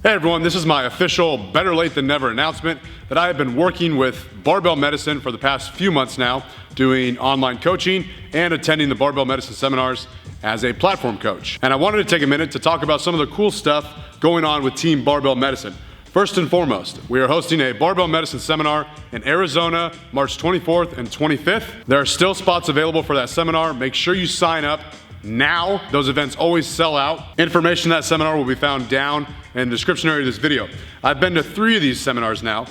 Hey everyone, this is my official Better Late Than Never announcement that I have been working with Barbell Medicine for the past few months now, doing online coaching and attending the Barbell Medicine seminars as a platform coach. And I wanted to take a minute to talk about some of the cool stuff going on with Team Barbell Medicine. First and foremost, we are hosting a Barbell Medicine seminar in Arizona, March 24th and 25th. There are still spots available for that seminar. Make sure you sign up now. Those events always sell out. Information on that seminar will be found down in the description area of this video. I've been to 3 of these seminars now,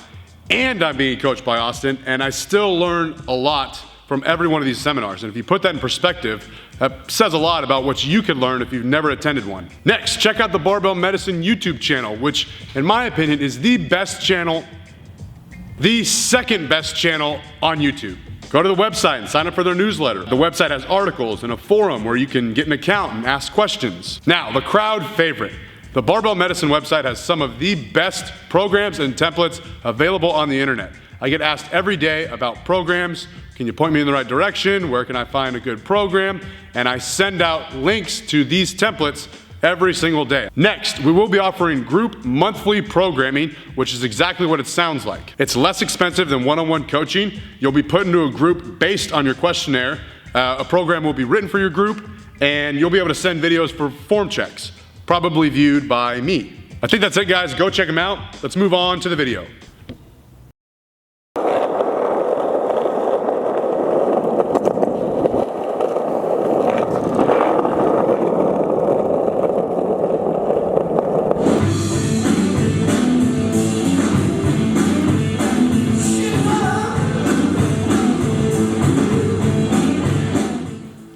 and I'm being coached by Austin, and I still learn a lot from every one of these seminars. And if you put that in perspective, that says a lot about what you could learn if you've never attended one. Next, check out the Barbell Medicine YouTube channel, which in my opinion is the best channel, the second best channel on YouTube. Go to the website and sign up for their newsletter. The website has articles and a forum where you can get an account and ask questions. Now, the crowd favorite. The Barbell Medicine website has some of the best programs and templates available on the internet. I get asked every day about programs. Can you point me in the right direction? Where can I find a good program? And I send out links to these templates every single day. Next, we will be offering group monthly programming, which is exactly what it sounds like. It's less expensive than one-on-one coaching. You'll be put into a group based on your questionnaire. A program will be written for your group, and you'll be able to send videos for form checks, probably viewed by me. I think that's it, guys. Go check them out. Let's move on to the video.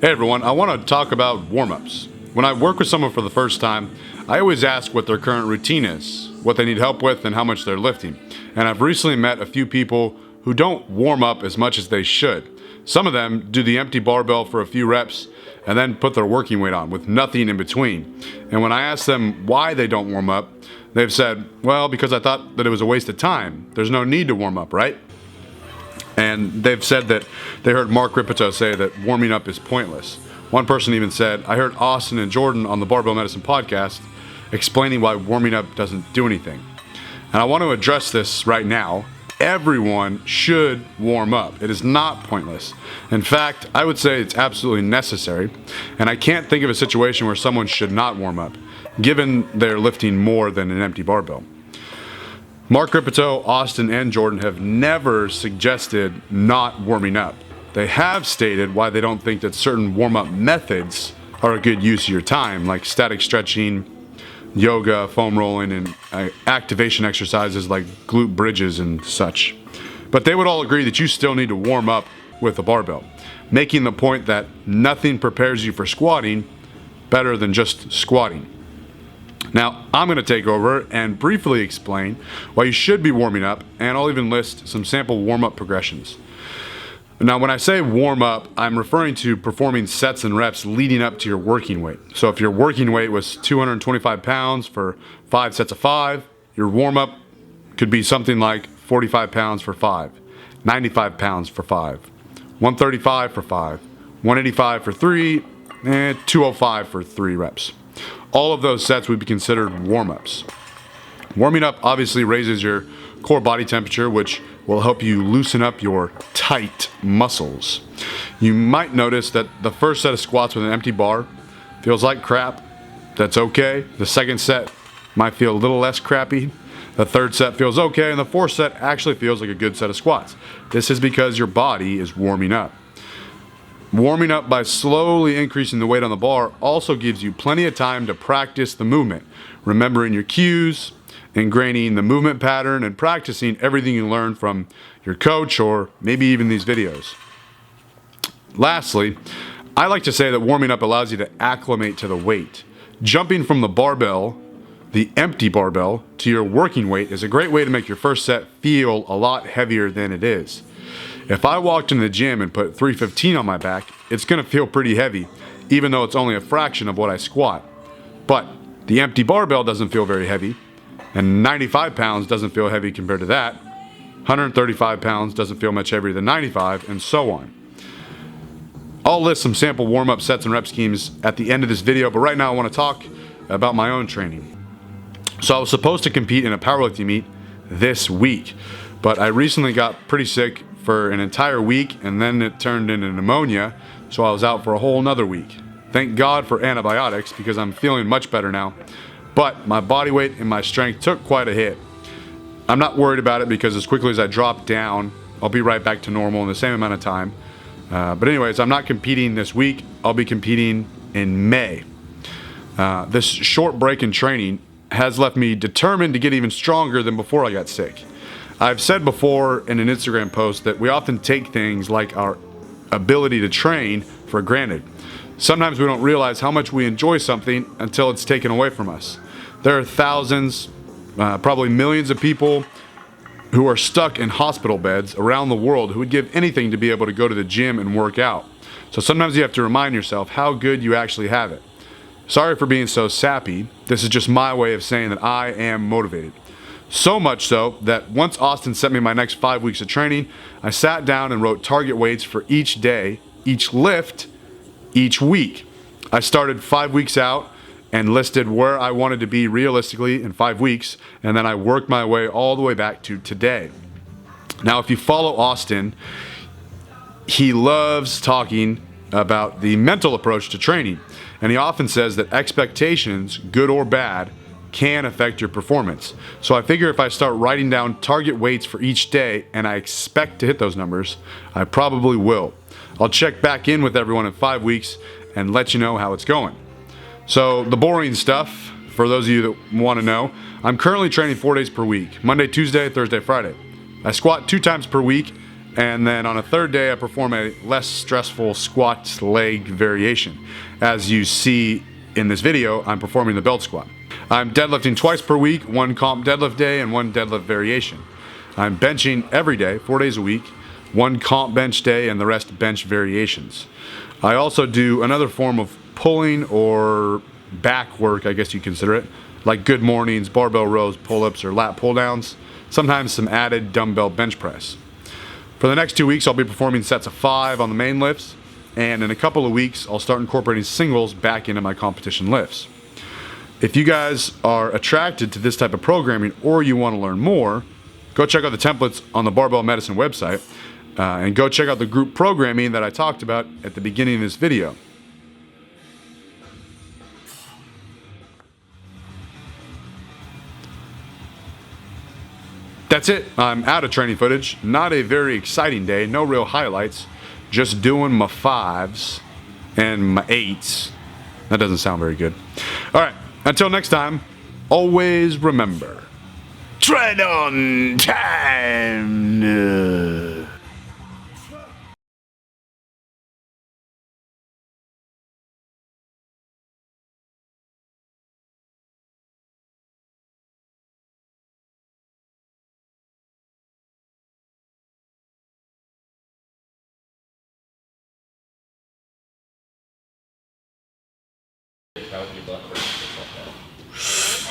Hey everyone, I want to talk about warm-ups. When I work with someone for the first time, I always ask what their current routine is, what they need help with, and how much they're lifting. And I've recently met a few people who don't warm up as much as they should. Some of them do the empty barbell for a few reps and then put their working weight on with nothing in between. And when I ask them why they don't warm up, they've said, well, because I thought that it was a waste of time. There's no need to warm up, right? And they've said that they heard Mark Ripito say that warming up is pointless. One person even said, I heard Austin and Jordan on the Barbell Medicine podcast explaining why warming up doesn't do anything. And I want to address this right now. Everyone should warm up. It is not pointless. In fact, I would say it's absolutely necessary. And I can't think of a situation where someone should not warm up, given they're lifting more than an empty barbell. Mark Ripito, Austin, and Jordan have never suggested not warming up. They have stated why they don't think that certain warm-up methods are a good use of your time, like static stretching, yoga, foam rolling, and activation exercises like glute bridges and such. But they would all agree that you still need to warm up with a barbell, making the point that nothing prepares you for squatting better than just squatting. Now, I'm going to take over and briefly explain why you should be warming up, and I'll even list some sample warm-up progressions. Now, when I say warm up, I'm referring to performing sets and reps leading up to your working weight. So if your working weight was 225 pounds for 5 sets of 5, your warm-up could be something like 45 pounds for 5, 95 pounds for 5, 135 for 5, 185 for 3, and 205 for 3 reps. All of those sets would be considered warm-ups. Warming up obviously raises your core body temperature, which will help you loosen up your tight muscles. You might notice that the first set of squats with an empty bar feels like crap. That's okay. The second set might feel a little less crappy. The third set feels okay, and the fourth set actually feels like a good set of squats. This is because your body is warming up. Warming up by slowly increasing the weight on the bar also gives you plenty of time to practice the movement, remembering your cues, ingraining the movement pattern, and practicing everything you learn from your coach or maybe even these videos. Lastly, I like to say that warming up allows you to acclimate to the weight. Jumping from the barbell, the empty barbell, to your working weight is a great way to make your first set feel a lot heavier than it is. If I walked in the gym and put 315 on my back, it's going to feel pretty heavy, even though it's only a fraction of what I squat. But the empty barbell doesn't feel very heavy, and 95 pounds doesn't feel heavy compared to that. 135 pounds doesn't feel much heavier than 95, and so on. I'll list some sample warm-up sets and rep schemes at the end of this video, but right now I want to talk about my own training. So I was supposed to compete in a powerlifting meet this week, but I recently got pretty sick for an entire week, and then it turned into pneumonia, so I was out for a whole nother week. Thank God for antibiotics, because I'm feeling much better now, but my body weight and my strength took quite a hit. I'm not worried about it because as quickly as I drop down, I'll be right back to normal in the same amount of time. But anyways, I'm not competing this week. I'll be competing in May. This short break in training has left me determined to get even stronger than before I got sick. I've said before in an Instagram post that we often take things like our ability to train for granted. Sometimes we don't realize how much we enjoy something until it's taken away from us. There are thousands, probably millions of people who are stuck in hospital beds around the world who would give anything to be able to go to the gym and work out. So sometimes you have to remind yourself how good you actually have it. Sorry for being so sappy. This is just my way of saying that I am motivated. So much so that once Austin sent me my next 5 weeks of training, I sat down and wrote target weights for each day, each lift, each week. I started 5 weeks out and listed where I wanted to be realistically in 5 weeks, and then I worked my way all the way back to today. Now, if you follow Austin, he loves talking about the mental approach to training, and he often says that expectations, good or bad, can affect your performance. So I figure if I start writing down target weights for each day and I expect to hit those numbers, I probably will. I'll check back in with everyone in 5 weeks and let you know how it's going. So the boring stuff, for those of you that want to know, I'm currently training 4 days per week, Monday, Tuesday, Thursday, Friday. I squat 2 times per week, and then on a third day I perform a less stressful squat leg variation. As you see in this video, I'm performing the belt squat. I'm deadlifting twice per week, 1 comp deadlift day and 1 deadlift variation. I'm benching every day, 4 days a week, 1 comp bench day and the rest bench variations. I also do another form of pulling or back work, I guess you consider it, like good mornings, barbell rows, pull-ups, or lat pull-downs, sometimes some added dumbbell bench press. For the next 2 weeks, I'll be performing sets of 5 on the main lifts, and in a couple of weeks, I'll start incorporating singles back into my competition lifts. If you guys are attracted to this type of programming or you want to learn more, go check out the templates on the Barbell Medicine website, and go check out the group programming that I talked about at the beginning of this video. That's it. I'm out of training footage. Not a very exciting day. No real highlights. Just doing my 5s and my 8s. That doesn't sound very good. All right. Until next time, always remember, tread on time.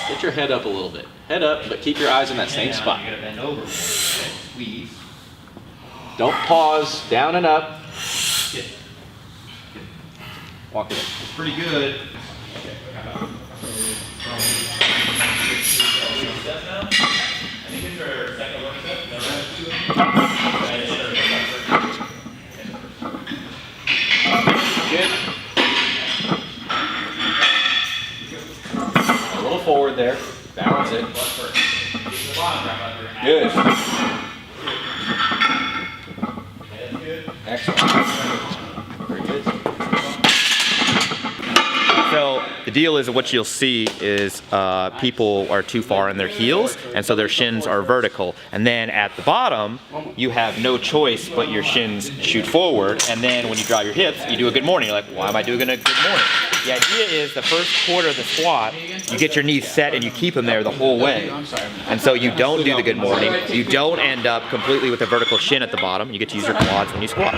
Get your head up a little bit. Head up, but keep your eyes in that same spot. You gotta bend over. Okay, squeeze. Don't pause. Down and up. Good. Walk it in. It's pretty good. Okay. Good. A little forward there. Balance it. Good. Excellent. Very good. So the deal is, what you'll see is people are too far in their heels, and so their shins are vertical. And then at the bottom, you have no choice but your shins shoot forward. And then when you draw your hips, you do a good morning. You're like, why am I doing a good morning? The idea is the first quarter of the squat, you get your knees set and you keep them there the whole way. And so you don't do the good morning. You don't end up completely with a vertical shin at the bottom. You get to use your quads when you squat.